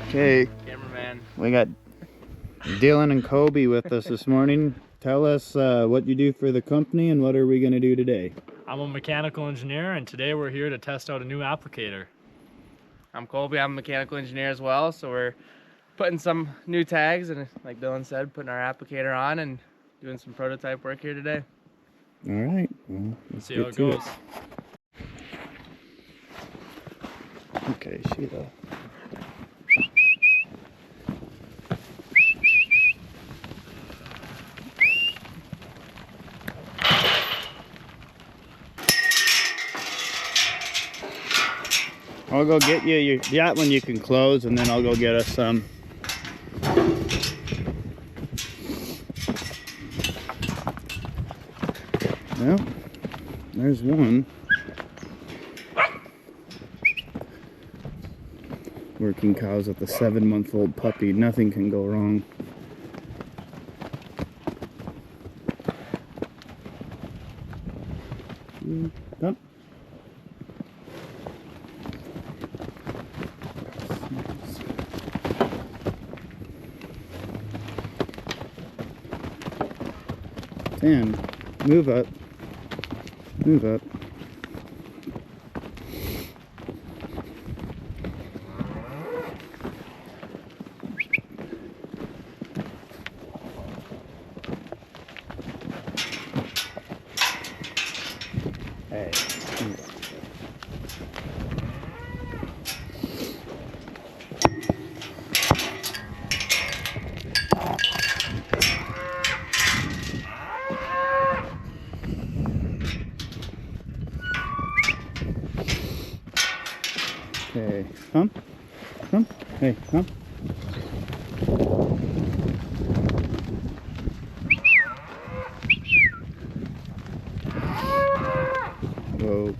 Okay, Cameraman. we got Dylan and Kolbe with us this morning. Tell us what you do for the company and what are we going to do today? I'm a mechanical engineer, and today we're here to test out a new applicator. I'm Kolbe. I'm a mechanical engineer as well, so we're putting some new tags and, like Dylan said, putting our applicator on and doing some prototype work here today. All right, well, let's See get how it to goes. Okay, Sheila. I'll go get you that one you can close, and then I'll go get us some. Well, there's one. Working cows with a 7-month-old puppy. Nothing can go wrong. Up. Dan, move up. Move up. Hey. Okay, come, hey, come. Whoa.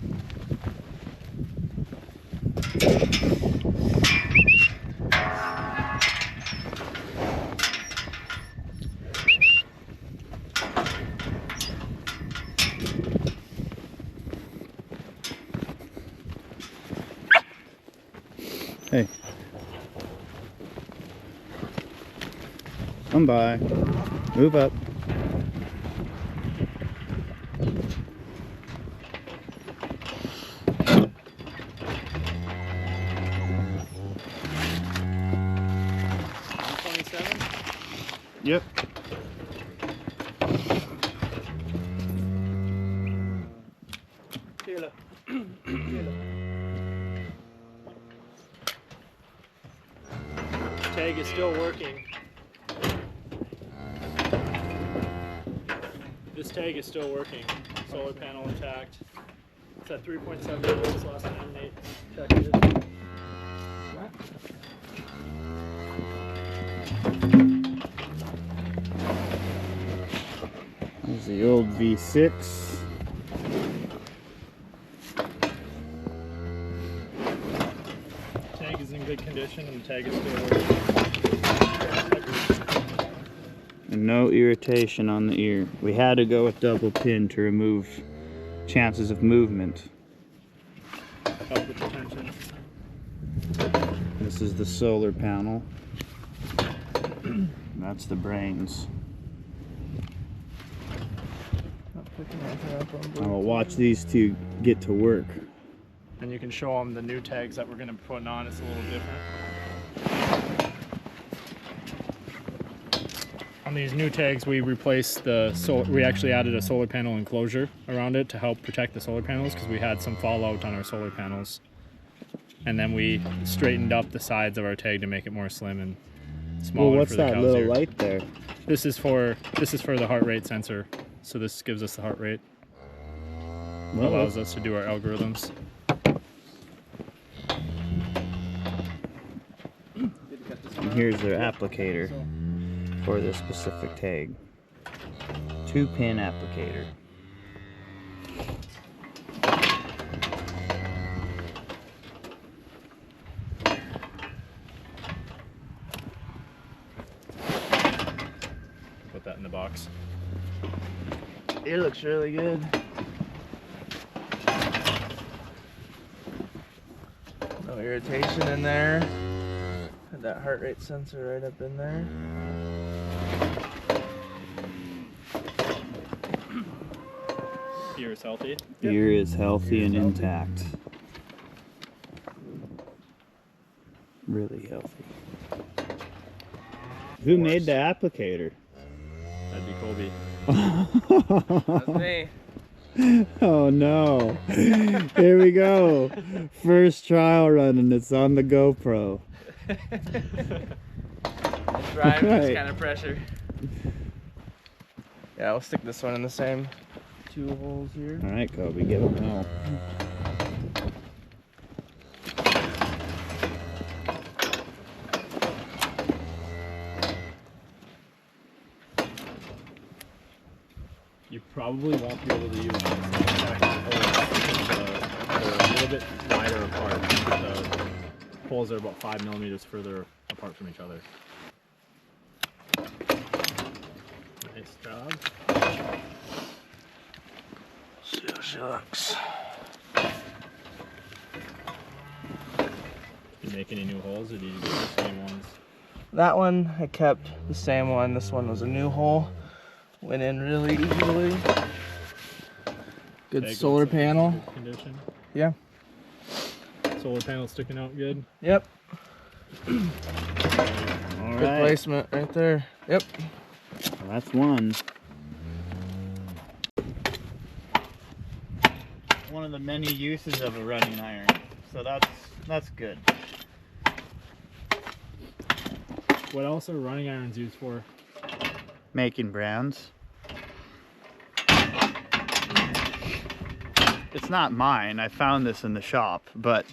Hey. Come by. Move up. Yep. Tag is still working. This tag is still working. Solar panel intact. It's at 3.7 volts last time Nate checked it. There's the old V6. Tag is in good condition and the tag is still working. And no irritation on the ear. We had to go with double pin to remove chances of movement. Help with the tension. This is the solar panel. That's the brains. I will watch these two get to work. And you can show them the new tags that we're going to be putting on. It's a little different. On these new tags, we replaced we actually added a solar panel enclosure around it to help protect the solar panels because we had some fallout on our solar panels. And then we straightened up the sides of our tag to make it more slim and smaller. Well, what's for the that cow's little ear. light there? This is for the heart rate sensor. So this gives us the heart rate. It allows us to do our algorithms. And here's their applicator for this specific tag. 2-pin applicator. Put that in the box. It looks really good. No irritation in there. Had that heart rate sensor right up in there. Ear is healthy. Ear is healthy and intact. Really healthy. Who made the applicator? That'd be Kolbe. That's me. Oh no. Here we go. First trial run and it's on the GoPro. Drive this Right. kind of pressure. Yeah, we'll stick this one in the same 2 holes here. All right, Kobe, give it a go. You probably won't be able to use they're a little bit wider apart. The holes are about 5 millimeters further apart from each other. Nice job. See how she looks. Did you make any new holes, or did you get the same ones? That one, I kept the same one. This one was a new hole. Went in really easily. Good Tag solar looks like it's in panel. good condition. Yeah. Solar panel sticking out good. Yep. All Good right. placement right there. Yep. Well, that's one. One of the many uses of a running iron. So that's good. What else are running irons used for? Making brands. It's not mine. I found this in the shop, but